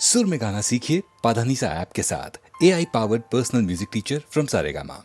सुर में गाना सीखिए पाधानीसा ऐप के साथ। AI powered personal music teacher from Saregama.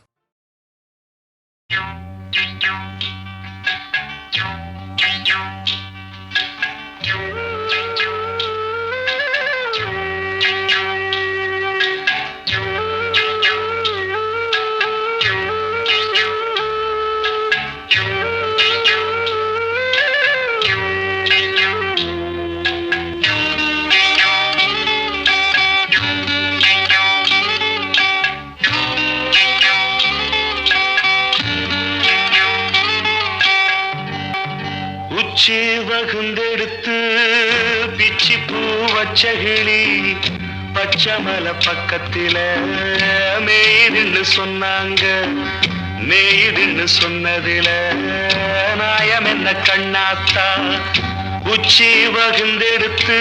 உச்சி வகுந்தெடுத்து பிச்சி பூ வச்ச கிளி பச்சமல பக்கத்தில மேய்துன்னு சொன்னாங்க. மேய்துன்னு சொன்னதில நாயம் என்ன கண்ணாத்தா. உச்சி வகுந்தெடுத்து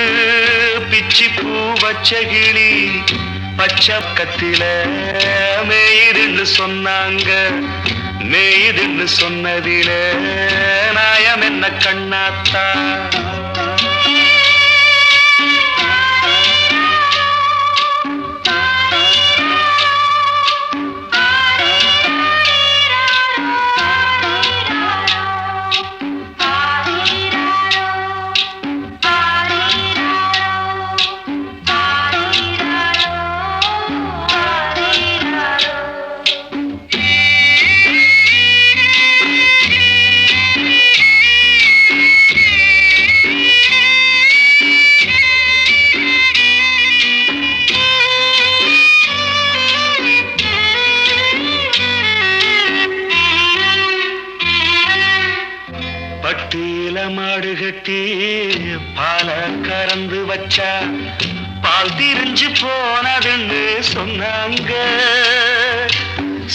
பிச்சி பூ வச்ச கிளி பச்சக்கத்தில மேய்துன்னு சொன்னாங்க. மேய்துன்னு சொன்னதில நாயம் என்ன கண்ணாத்தா. பட்டியில மாடு கட்டி பால கறந்து வச்சா பால் திரிஞ்சு போனதுன்னு சொன்னாங்க.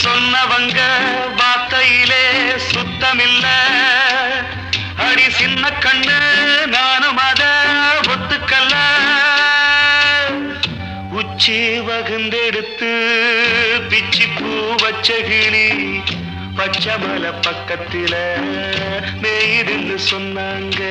சொன்னவங்க வார்த்தையிலே சுத்தமில்ல. அடி சின்ன கண்ணு நானும் அத ஒத்துக்கல்ல. உச்சி வகுந்தெடுத்து பிச்சி பூ வச்ச கிளி பச்சமல பக்கத்தில மேய்துன்னு சொன்னாங்க.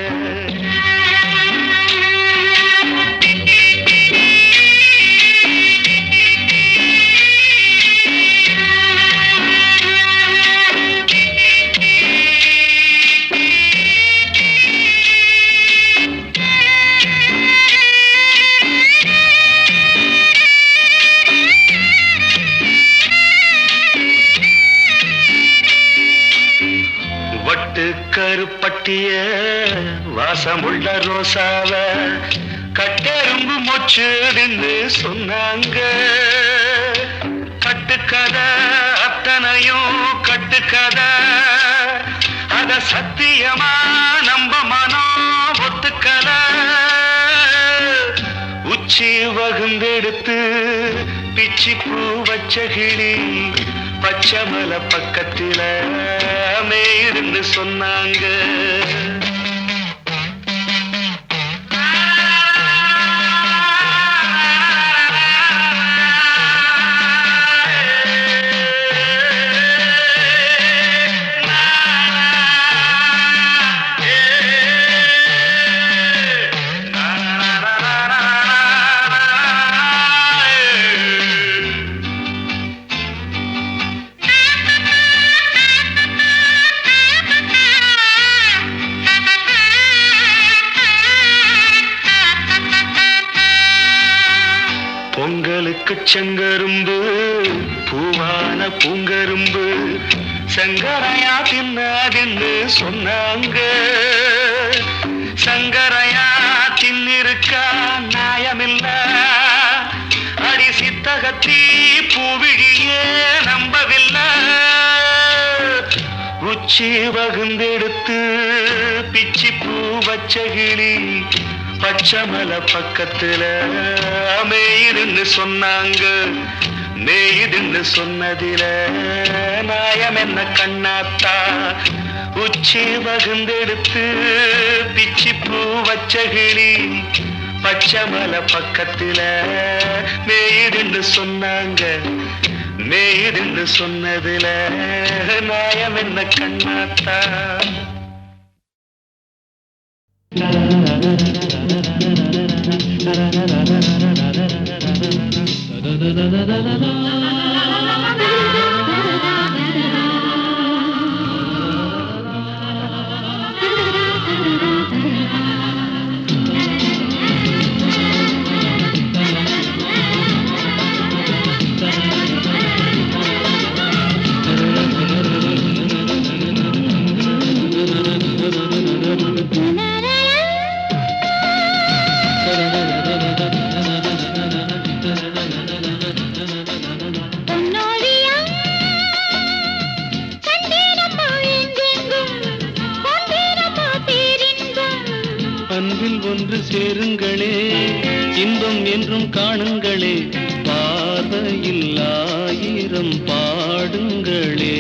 கருப்பட்டிய வாசமுள்ள ரோசாவ கட்டெரும்பு மொச்சுன்னு சொன்னாங்க. கட்டுக்கதை அத்தனையும் கட்டுக்கதை. அத சத்தியமா நம்ப மனம் ஒத்துக்கல. உச்சி வகுந்தெடுத்து பிச்சி பூ வச்ச கிளி பச்சமல பக்கத்தில மேய்துன்னு சொன்னாங்க. பொங்கலுக்கு செங்கரும்பு பூவான பூங்கரும்பு சங்கரையா தின்னாதுன்னு சொன்னாங்க. சங்கரையா தின்னிருக்கா நியாயமில்ல. அடி சித்தகத்தி பூவிழியே நம்பவில்லை. உச்சி வகுந்தெடுத்து பிச்சி பூ வச்ச கிளி பச்சமல பக்கத்தில மேய்துன்னு சொன்னாங்க. மேய்துன்னு சொன்னதில நாயம் என்ன கண்ணாத்தா. உச்சி வகுந்தெடுத்து பிச்சி பூ வச்ச கிளி பச்சமல பக்கத்தில மேய்துன்னு சொன்னாங்க. மேய்துன்னு சொன்னதில நாயம் என்ன கண்ணாத்தா. அன்பில் ஒன்று சேருங்களே, இன்பம் என்றும் காணுங்களே, பார்வையில் ஆயிரம் பாடுங்களே.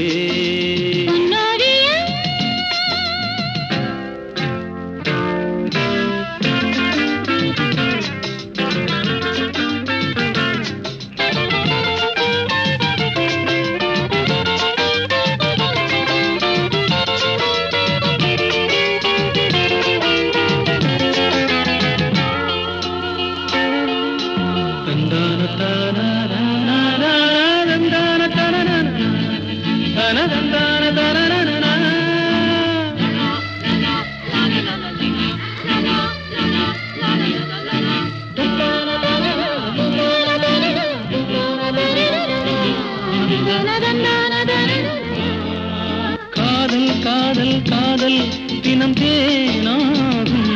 காதல் காதல் காதல் தினம் தேனாகும்,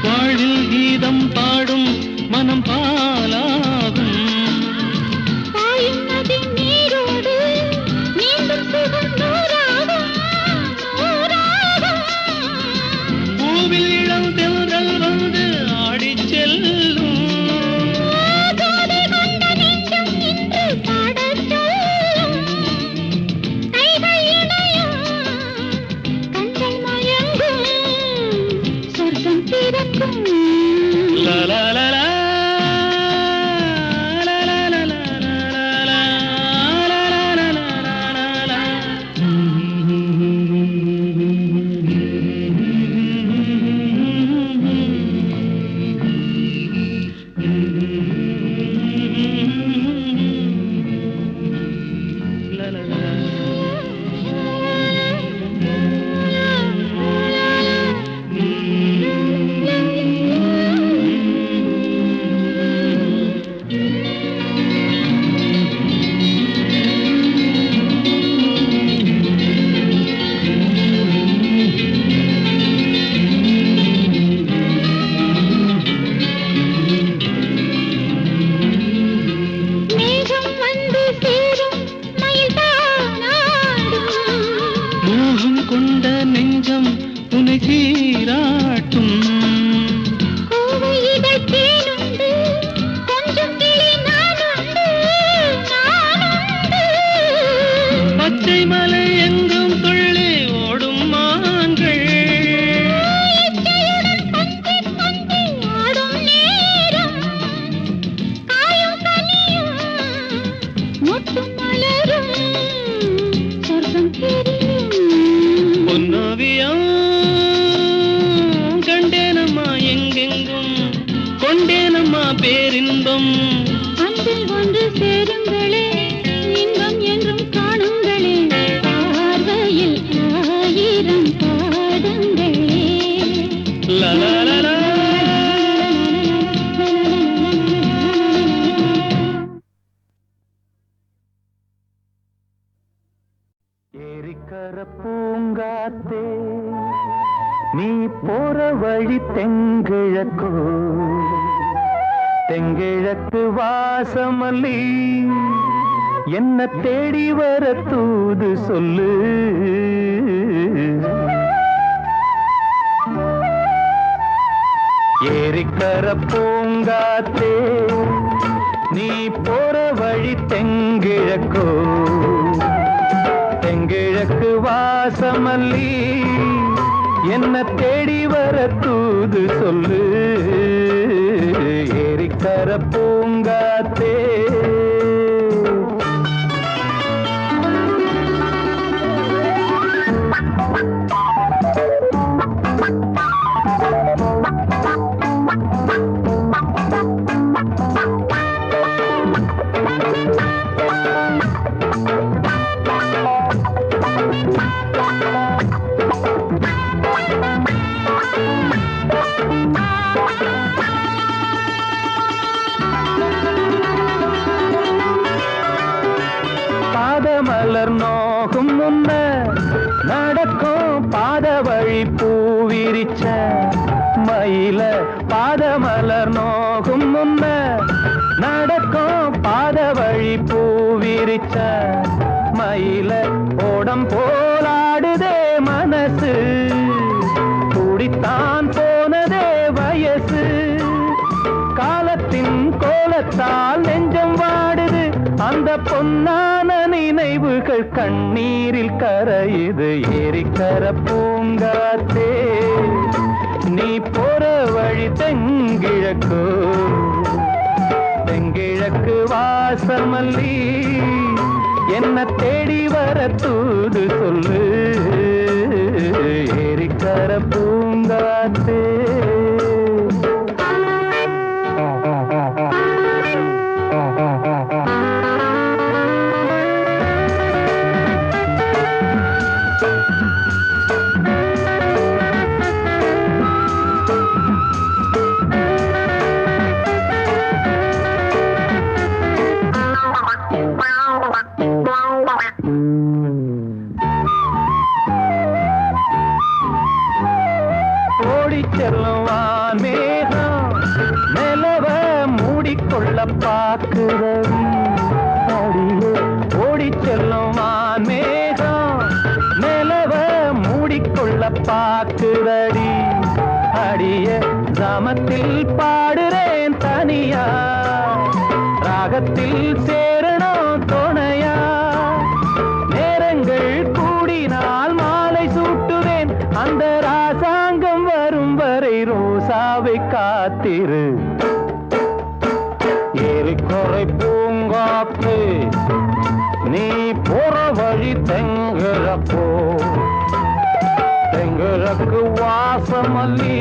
வாழ்வில் கீதம் பாடும் மனம் பாலாகும். பூவில் இளம் தென்றல் வந்து ஆடிச் செல்லும். La la la la. கொண்ட நெஞ்சம் உனை சீராட்டும். பச்சை மலை எங்கும் துள்ளி ஓடும் மான்கள். பொன்னோவியம் கண்டேனம்மா எங்கெங்கும், கொண்டேனம்மா பேரின்பம். அன்பில் ஒன்று சேருங்களே, இன்பம் என்றும் காணுங்களே, பார்வையில் ஆயிரம் பாடுங்களே. லலலலா. ஏரிக்கர பூங்காத்தே, நீ போற வழி தெங்கிழக்கோ, தெங்கிழக்கு வாசமல்லி என்ன தேடி வர தூது சொல்லு. ஏரிக்கர பூங்காத்தே, நீ போற வழி தெங்கிழக்கோ, தெங்கிழக்கு வாசமல்லி என்ன தேடி வர தூது சொல்லு. ஏரிக்கர பூங்காத்தே. மலர் நோகும் முன்ன நடக்கும் பாத வழி பூவிரிச்ச மயில பாத மலர் நோகும் முன்ன நடக்கும் பாத வழி பூவிரிச்ச மயில ஓடம் போலாடுதே மனசு குடித்தான் போனதே வயசு காலத்தின் கோலத்தால் நெஞ்சம் வாடுது அந்த பொன்னான நினைவுகள் கண்ணீரில் கரையுது ஏரிக்கர பூங்காத்தே நீ போற வழி தெங்கிழக்கு தெங்கிழக்கு வாசமல்லி என்ன தேடி வர தூது சொல்லு ஏரிக்கர பூங்காத்தே செல்லுவான் மேகம் நிலவ மூடிக்கொள்ள பார்க்கிறவி அடியே ஓடி செல்லுவான் மேகம் நிலவ மூடிக்கொள்ள பார்க்கிறடி அடிய கிராமத்தில் பாடுறேன் தனியா ராகத்தில் சேரணும் துணையா நேரங்கள் கூடினால் மாலை சூட்டுவேன் அந்த ராசாங்கம் வரும் வரை ரோசாவை காத்திரு ஏரிக்கரை பூங்காத்து நீ போற வழி தெங்கிழப்போ தெங்கிழக்கு வாசமல்லி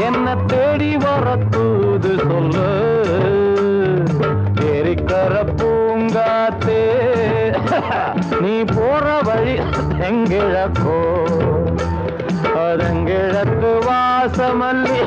என்ன தேடி வர தூது சொல்லு ஏரிக்கர பூங்காத்தே நீ போற வழி தெங்கிழக்கோ அதங்கிழக்கு வாசமல்லி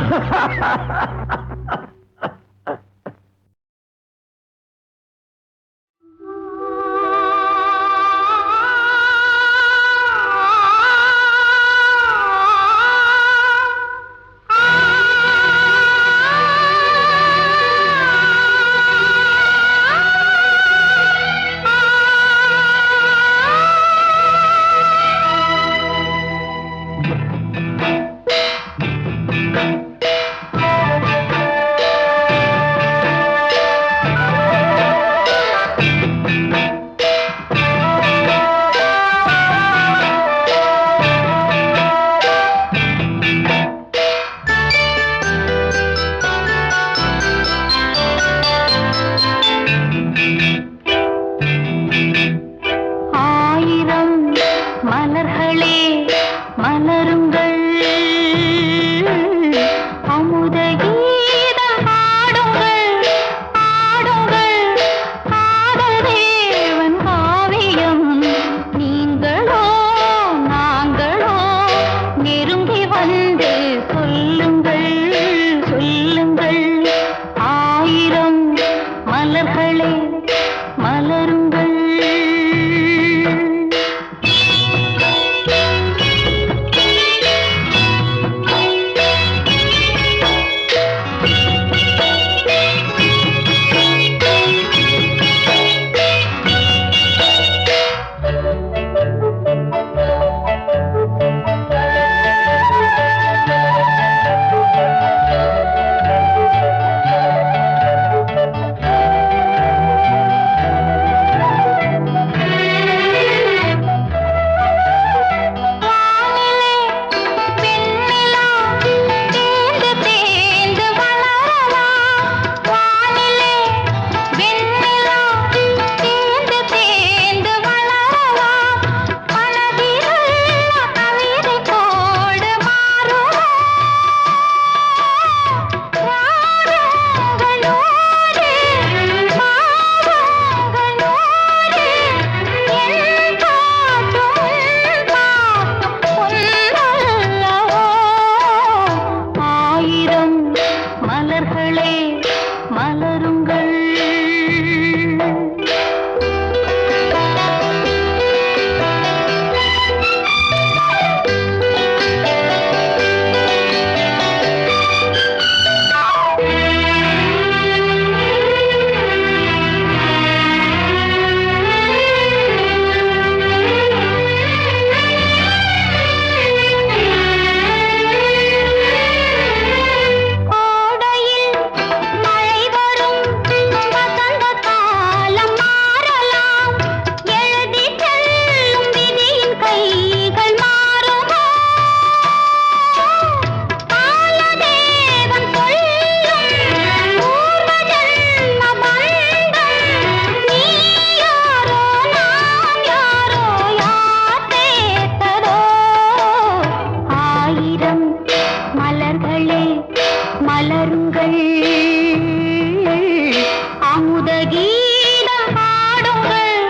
கீதம் பாடுங்கள்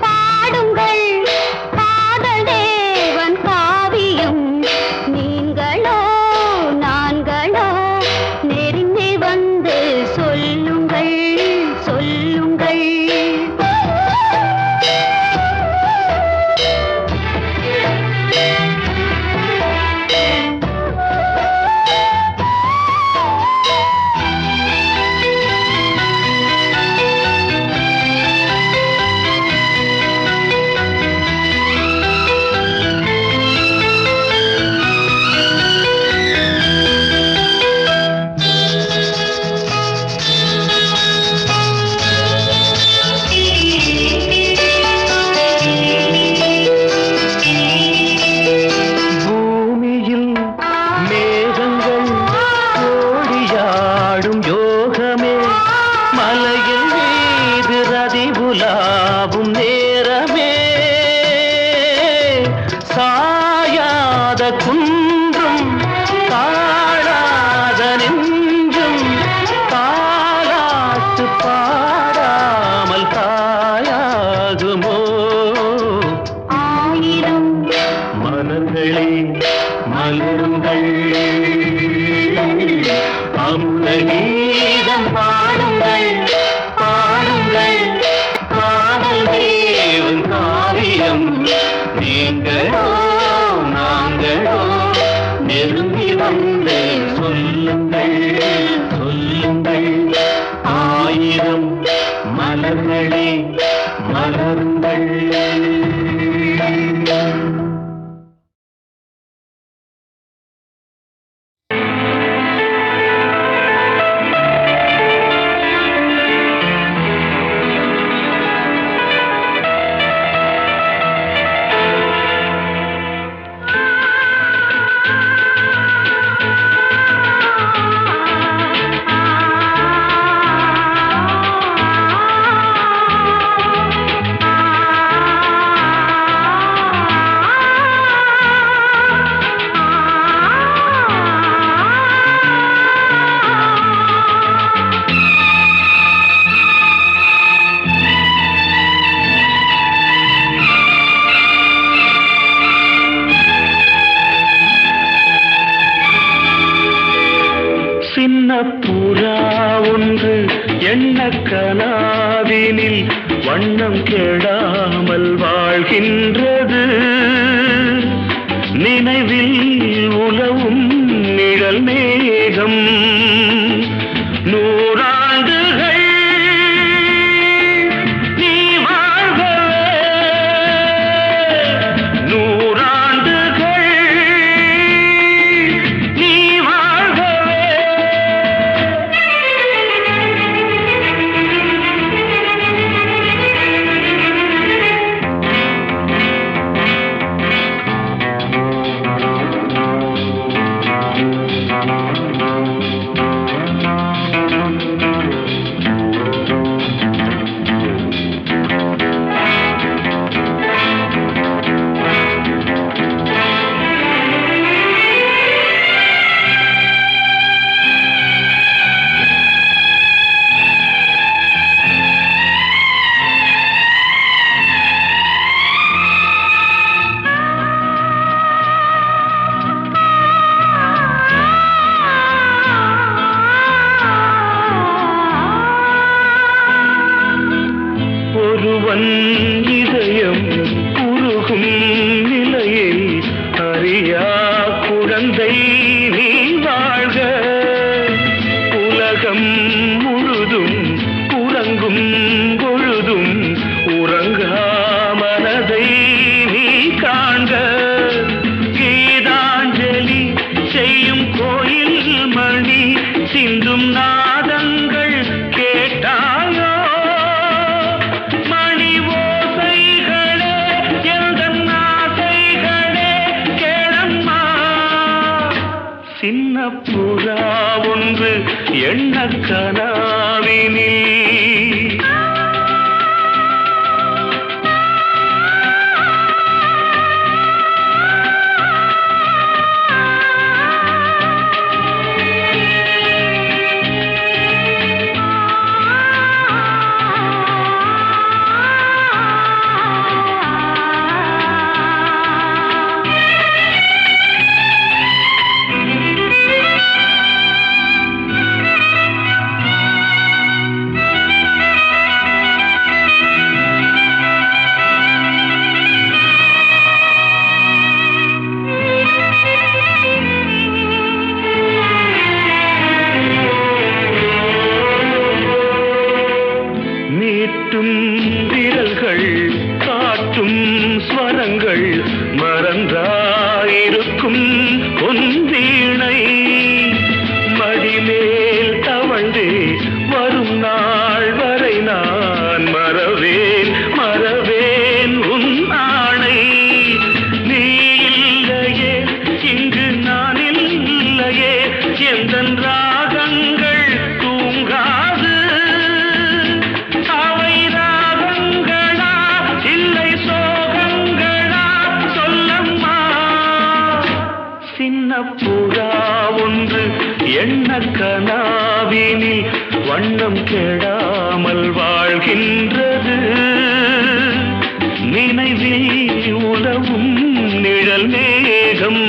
பாடுங்கள் காதல் தேவன் காவியம் நீங்களோ நான்களோ நெருங்கி வந்து சொல்லுங்கள் சொல்லுங்கள் பூமியில் மேகங்கள் ஓடியாடும் யோகமே மலையில் மீது ரதி உலாவும் நேரமே சாயாத குன்றும் தாழாத நெஞ்சும் தாலாட்டு பாடாமல் தாயாகுமோ ஆயிரம் மலர்களே மலருங்கள் அமுத கீதம் பாடுங்கள் பாடுங்கள் காதல் தேவன் காவியம் நீங்களோ நாங்களோ நெருங்கி வந்து சொல்லுங்கள் சொல்லுங்கள் ஆயிரம் மலர்களே மலருங்கள் சின்ன புறா ஒன்று எண்ண கனாவினில் வண்ணம் கெடாமல் வாழ்கின்றது நினைவில் உலவும் நிழல் மேகம் நூறாண்டுகள் நீ வாழ்கவே நூறாண்டுகள் நீ வாழ்கவே ஒருவன் இதயம் உருகும் நிலையை அறியா குழந்தை நீ வாழ்க உலகம் முழுதும் உறங்கும் பொழுதும் உறங்கா மனதை நீ காண்க கீதாஞ்சலி செய்யும் கோயில் மணி சிந்தும் நாதங்கள் கேட்டாயோ மணி ஓசைகளே எந்தன் ஆசைகளே கேளம்மா சின்ன புறா ஒன்று எண்ண கனாவினில் வண்ணம் கெடாமல் வாழ்கின்றது. நினைவில் உலவும் நிழல் மேகம்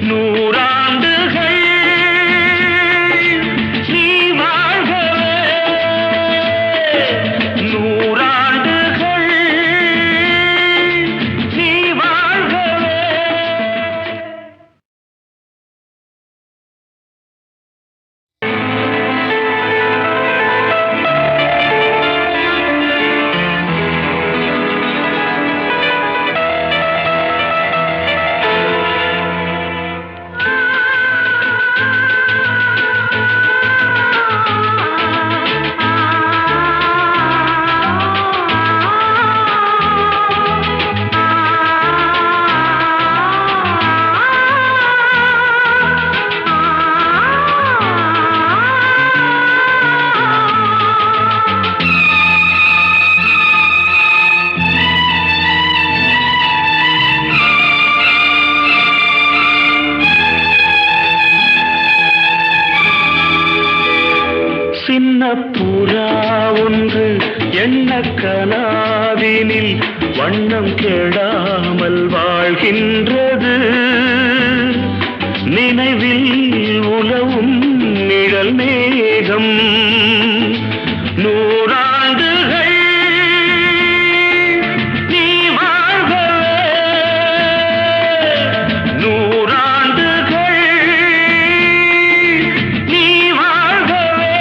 நூறாண்டுகள் நீ வாழ்கவே, நூறாண்டுகள் நீ வாழ்கவே. சின்ன புறா ஒன்று எண்ண கனாவினில் வண்ணம் கெடாமல் வாழ்கின்றது. நினைவில் உலவும் நிழல் மேகம் நூறாண்டுகள் நீ வாழ்கவே, நூறாண்டுகள் நீ வாழ்கவே.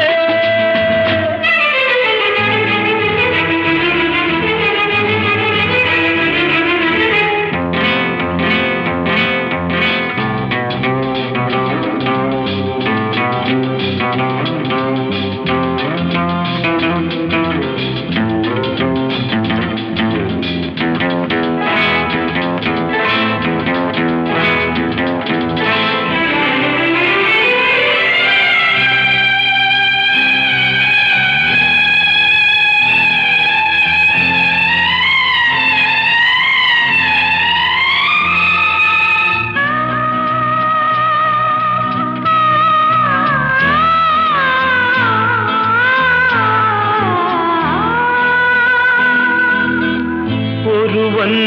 ஒருவன்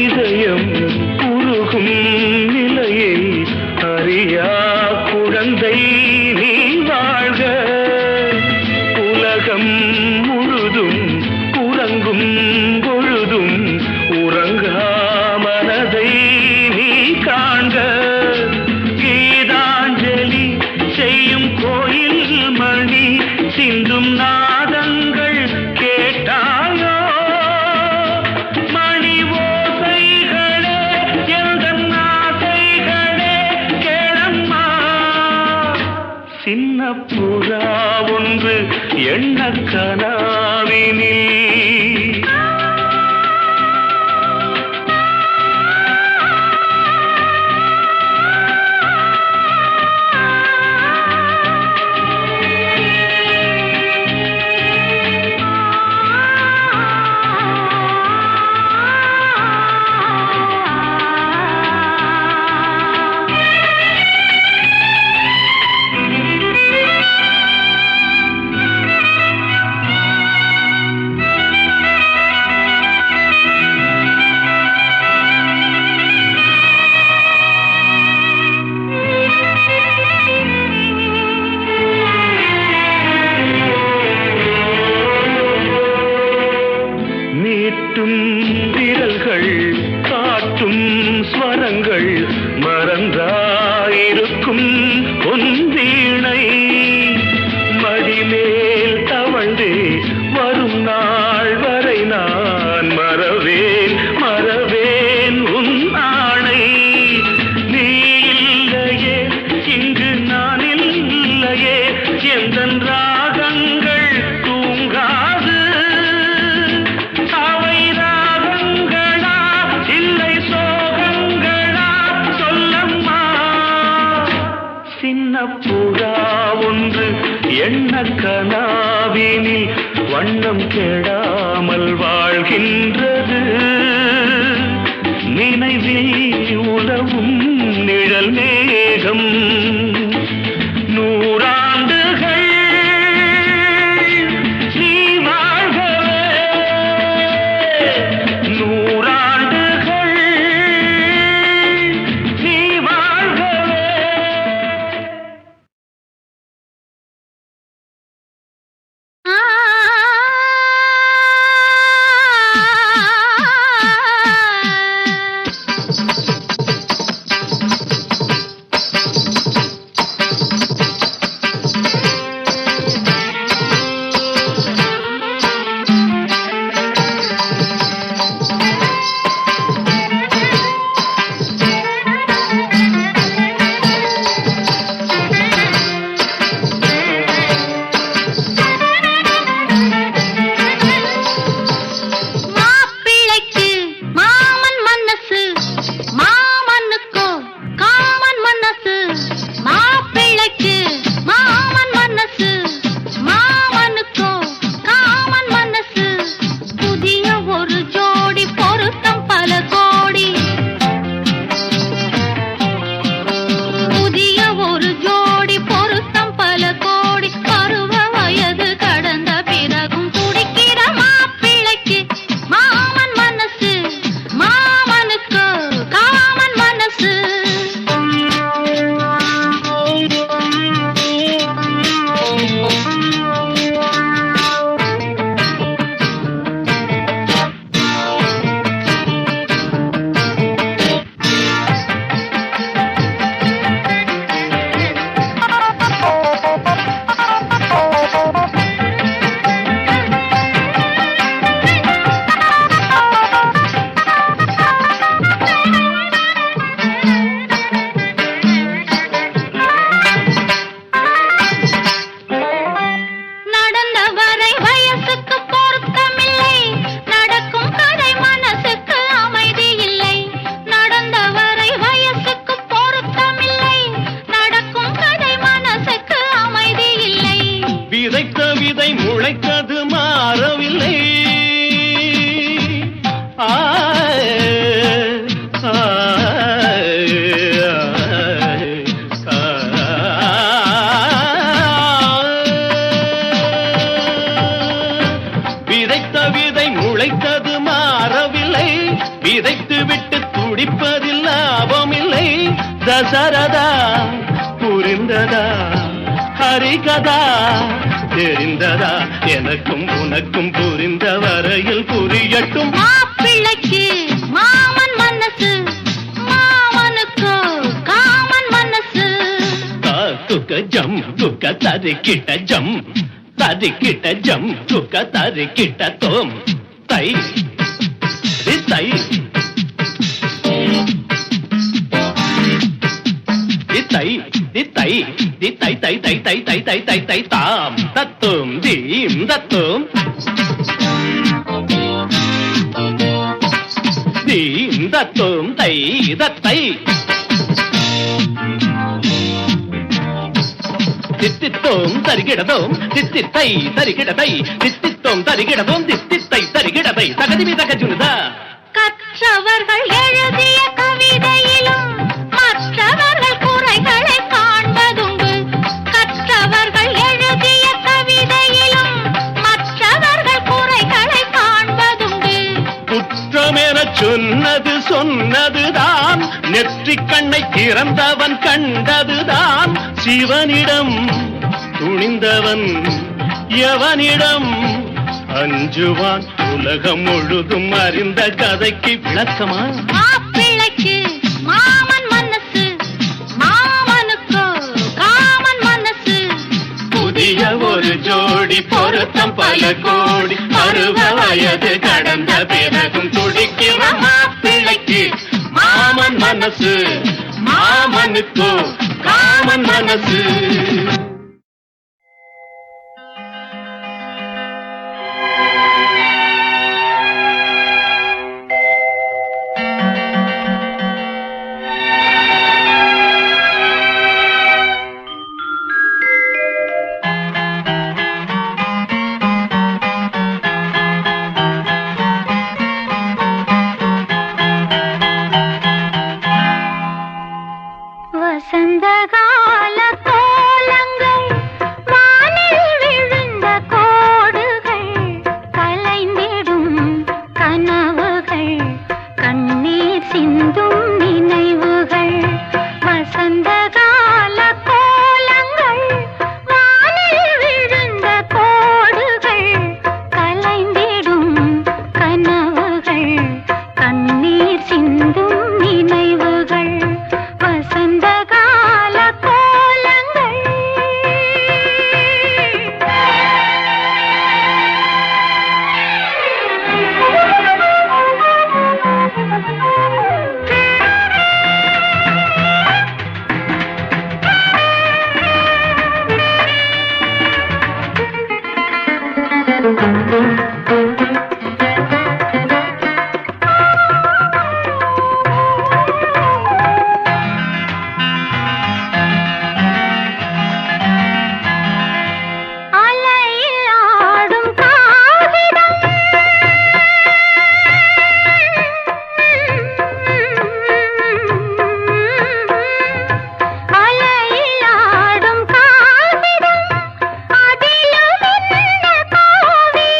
இதயம் உருகும் நிலையை அறியா குழந்தை நீ வாழ்க. உலகம் முழுதும் உறங்கும் பொழுதும் உறங்கா மனதை நீ காண்க. கீதாஞ்சலி செய்யும் கோயில் மணி சிந்தும் நாதங்கள் கேட்டாயோ? சின்ன புறா ஒன்று எண்ண கனாவினில் நீட்டும் விரல்கள் காட்டும் ஸ்வரங்கள் மறந்தாயிருக்கும் பொன் வீணை மடிமேல் தவழ்ந்தே வரும் நாள் வரை நான் மறவேன் மறவேன் உன் ஆணை. நீ இல்லையே இங்கு நான் இல்லையே எந்தன் ராகங்கள் தூங்காது. அவை ராகங்களா இல்லை சோகங்களா சொல்லம்மா. சின்ன புறா ஒன்று எண்ண கனாவினில் வண்ணம் கெடாமல் வாழ்கின்றது. நினைவில் உலவும் நிழல் மேகம் நூறாண்டுகள் விதைத்த விதை முளைத்தது மாறவில்லை. விதைத்த விதை முளைத்தது மாறவில்லை. விதைத்து விட்டு துடிப்பதில் லாபமில்லை. தசரதா புரிந்ததா? ஹரிகதா தெரிந்ததா? எனக்கும் உனக்கும் புரிந்த வரையில் புரியட்டும். மாப்பிள்ளைக்கு மாமன் மனசு, மாமனுக்கு காமன் மனசு. குக்க ஜம் குக்க தரிக்கிட்ட ஜம், தரிக்கிட்ட ஜம் குக்க தரிக்கிட்ட தோம் தை தை தை தை தை தை தை தை தை தை தை தை தை தாம் தத்தும் தீம் தத்தும் தீம் தத்தும் தை தத்தை தித்தித்தோம் தருகிடதோம் தித்தித்தை தருகிடதை தித்தித்தோம் தருகிடதோம் தித்தித்தை தருகிடதை தகதிவி தகஜுனுதா. கற்றவர்கள் எழுதிய கவிதையிலும் மற்றவர்கள் குறைகளை காண்பதுண்டு. கற்றவர்கள் எழுதிய கவிதையிலும் மற்றவர்கள் குறைகளை காண்பதுண்டு. குற்றமென சொன்னது சொன்னதுதான், நெற்றிக் கண்ணை திறந்தவன் கண்டதுதான். சிவனிடம் துணிந்தவன் எவனிடம் அஞ்சுவான்? உலகம் முழுதும் அறிந்த கதைக்கு விளக்கமா? மாப்பிள்ளைக்கு மாமன் மனசு, மாமனுக்கு காமன் மனசு. புதிய ஒரு ஜோடி பொருத்தம் பல கோடி, பருவ வயது கடந்த பிறகும் துடிக்கிற மாப்பிள்ளைக்கு மாமன் மனசு, மாமனுக்கு காமன் மனசு. வசந்தகால கோலங்கள், வானில் விழுந்த கோடுகள், கலைந்திடும் கனவுகள், கண்ணீர் சிந்தும் நினைவுகள். வசந்தகால கோலங்கள், வானில் விழுந்த கோடுகள், கலைந்திடும் கனவுகள், கண்ணீர் சிந்தும் நினைவுகள். வசந்தகால கோலங்கள். அலையில் ஆடும் காகிதம், அலையில் ஆடும் காகிதம், அதிலும் என்ன காவியம்?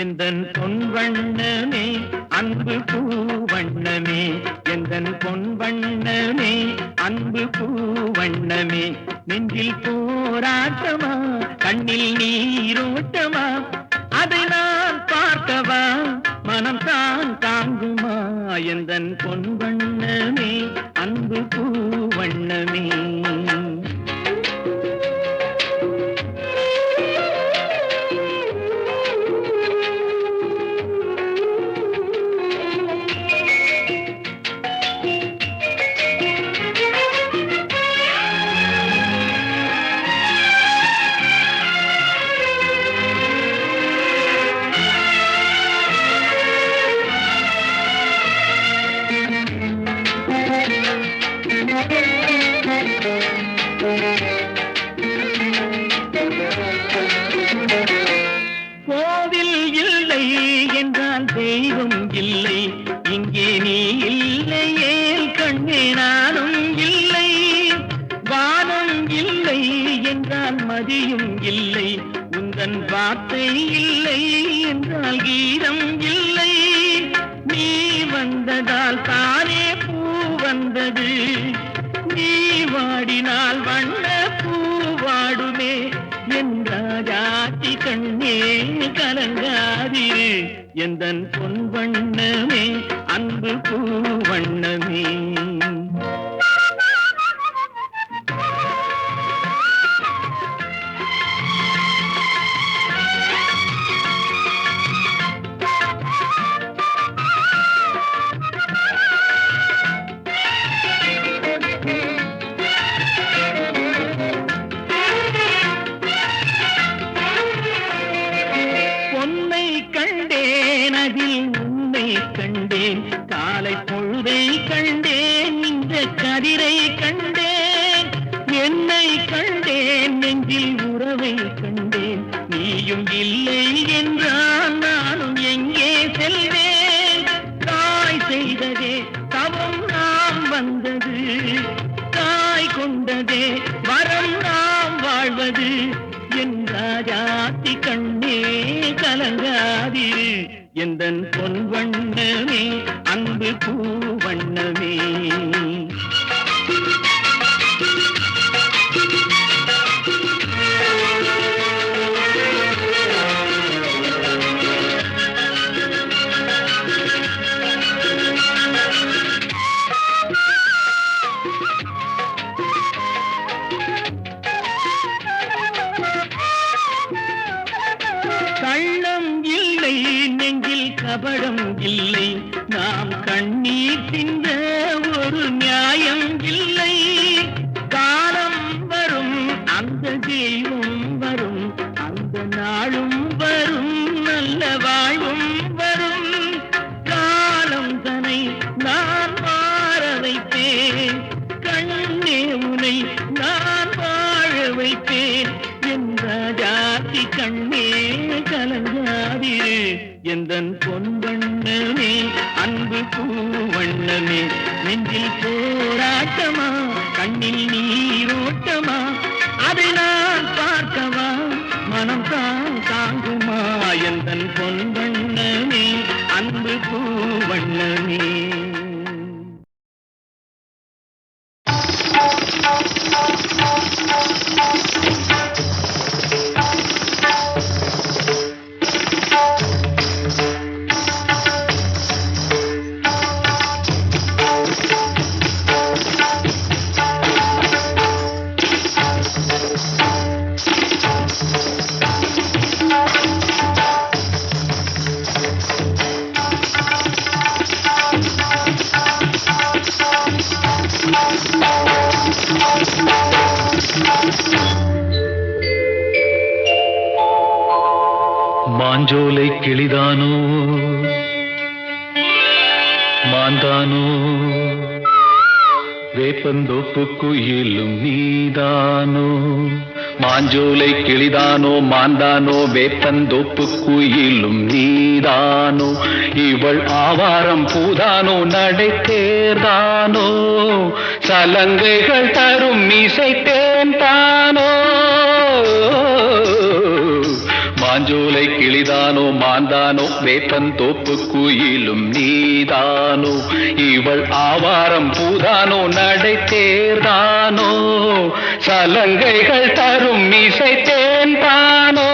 எந்தன் பொன் வண்ணமே அன்பு பூவண்ணமே எந்தன் பொன் வண்ணமே அன்பு பூவண்ணமே நெஞ்சில் போராட்டமா கண்ணில் நீரோட்டமா அதை நான் பார்க்கவா மனம் தான் தாங்குமா எந்தன் பொன் வண்ணமே அன்பு பூவண்ணமே கோவில் இல்லை என்றால் தெய்வம் இல்லை இங்கே நீ இல்லையே கண்ணே நானும் இல்லை வானம் இல்லை என்றால் மதியும் இல்லை உந்தன் வார்த்தை இல்லை என்றால் கீதம் இல்லை நீ வந்ததால் தானே பூ வந்தது நீ வாடினால் வண்ண பூ வாடுமே என்றாஜாத்தி கண்ணே கலங்காதிரு எந்தன் பொன் வண்ணமே அன்பு பூ வண்ணமே கண்டேன் காலை பொழுதை கண்டேன் இந்த கதிரை கண்டேன் என்னை கண்டேன் நெஞ்சில் உறவை கண்டேன் நீயும் இல்லை என்றால் நானும் எங்கே செல்வேன் தாய் செய்ததே தவம் நாம் வந்தது தாய் கொண்டதே வரம் நாம் வாழ்வது என் ராஜாத்தி கண்ணே கலங்காதிரு எந்தன் பொன் வண்ணமே அன்பு பூ வண்ணமே கள்ளம் இல்லை நெஞ்சில் கபடம் இல்லை நாம் கண்ணீர் சிந்த ஒரு நியாயம் இல்லை காலம் வரும் அந்த தெய்வம் வரும் அந்த நாளும் வரும் நல்ல வாழ்வும் வரும் காலம் தனை நான் மாற வைத்தேன் கண்ணே உனை நான் வாழ வைத்தேன் என்ற ஜாதி கண்ணே கலங்காதிரு எந்தன் பொன் வண்ணமே அன்பு பூ வண்ணமே நெஞ்சில் போராட்டமா கண்ணில் நீரோட்டமா அதை நான் பார்க்கவா மனம் தான் தாங்குமா எந்தன் பொன் வண்ணமே அன்பு பூ வண்ணமே மாஞ்சோலை கிளிதானோ மாந்தானோ வேப்பந்தோப்பு குயிலும் நீதானோ மாஞ்சோலை கிளிதானோ மாந்தானோ வேப்பந்தோப்பு குயிலும் நீதானோ இவள் ஆவாரம் பூதானோ நடை தேர்தானோ சலங்கைகள் தரும் இசை தேன் தானோ மாஞ்சோலை கிளிதானோ மாந்தானோ வேப்பந்தோப்பு குயிலும் நீதானோ இவள் ஆவாரம் பூதானோ நடை தேர்தானோ சலங்கைகள் தரும் இசை தேன்தானோ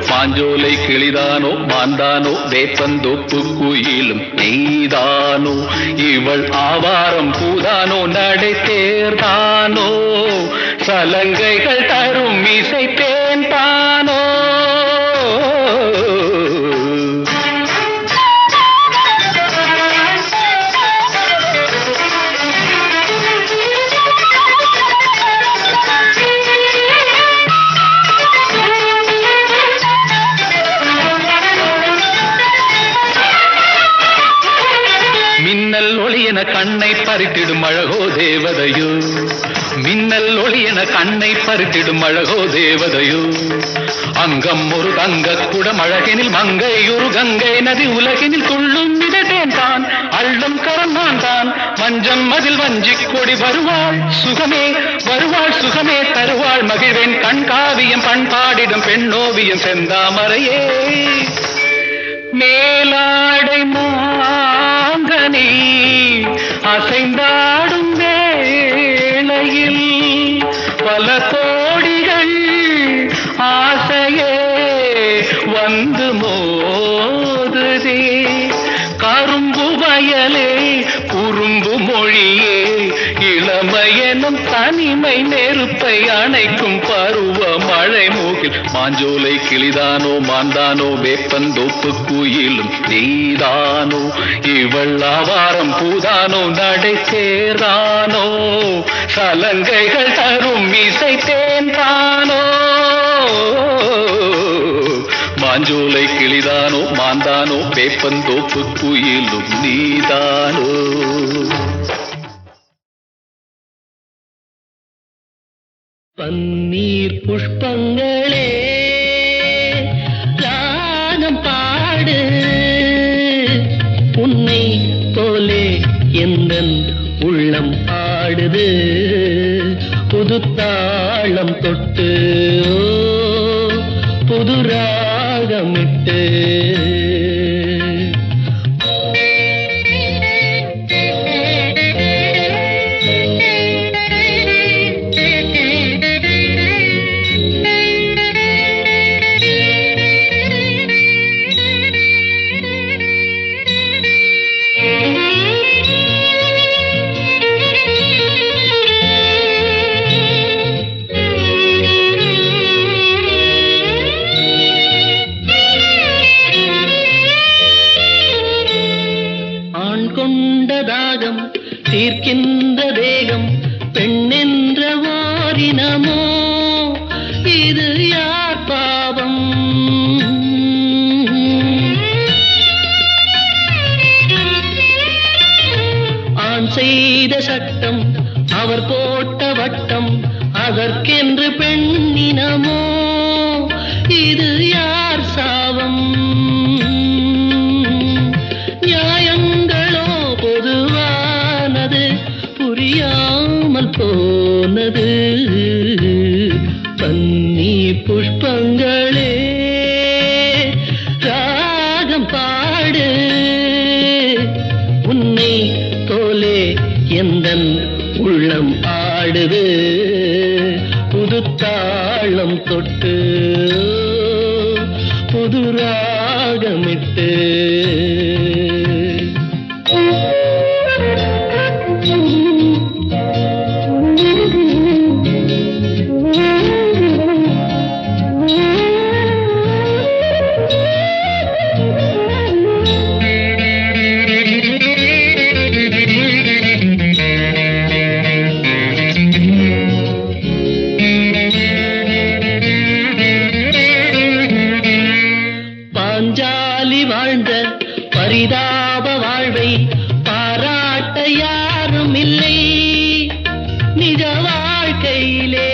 மாஞ்சோலை கிளிதானோ மாந்தானோ வேப்பந்தோப்பு குயிலும் நீதானோ இவள் ஆவாரம் பூதானோ நடை தேர்தானோ சலங்கைகள் தரும் இசை தேன்தானோ கண்ணை பறித்திடும் அழகோ தேவதையோ மின்னல் ஒளி என கண்ணை பறித்திடும் அழகோ தேவதையோ அங்கம் ஒரு தங்க குடம் அழகெனில் மங்கை ஒரு கங்கை நதி உலகினில் துள்ளும் மிதட்டேன் தான் அள்ளும் கரந்தான் தான் மஞ்சம் அதில் வஞ்சி கொடி வருவாள் சுகமே தருவாள் மகிழ்வேன் கண் காவியம் பண்பாடிடும் பெண்ணோவியம் செந்தாமரையே மேலாடை மாங்கனி அசைந்தாடும் வேளையில் பல கோடிகள் ஆசையே வந்து மோதுதே கரும்பு வயலே குறும்பு மொழியே இளமையெனும் தனிமை நெருப்பை அணைக்கும் பருவ மழை மூகில் மாஞ்சோலை கிளிதானோ மாந்தானோ வேப்பந்தோப்பு குயிலும் நீதானோ இவள் ஆவாரம் பூதானோ நடை சேரானோ சலங்கைகள் தரும் இசை தேன்தானோ மாஞ்சோலை கிளிதானோ மாந்தானோ வேப்பந்தோப்பு குயிலும் நீதானோ பன்னீர் புஷ்பங்களே கானம் பாடு உன்னை போலே எந்தன் உள்ளம் ஆடுது புது தாளம் தொட்டு புது ராகமிட்டு தீர்க்கின்ற தேகம் பெண்ணென்ற வாரினமோ இது யார் பாவம் ஆண் செய்த சட்டம் அவர் போட்ட வட்டம் அதற்கென்று பெண்ணினமோ இது யார் சாவம் நியாயங்களோ பொதுவானது போனது பன்னி புஷ்பங்களே ராகம் பாடு உன்னை போலே எந்தன் உள்ளம் ஆடுது புது தாளம் தொட்டு புது ராகமிட்டு பாஞ்சாலி வாழ்ந்த பரிதாப வாழ்வை பாராட்ட யாரும் இல்லை நிஜ வாழ்க்கையிலே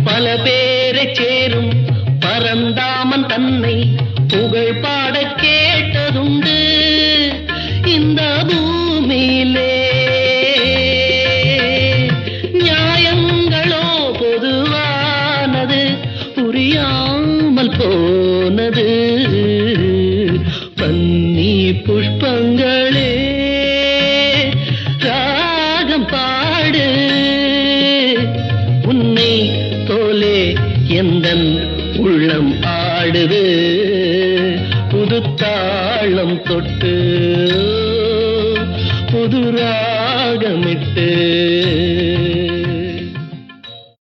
பல பேரை சேரும் பரந்தாமன் தன்னை புகழ் பாட கேட்டதுண்டு இந்த பூமியிலே புரியாமல் போனது பன்னி புஷ்பங்களே ராகம் பாடு உன்னை போலே எந்தன் உள்ளம் ஆடுது புது தாளம் தொட்டு புது ராகமிட்டு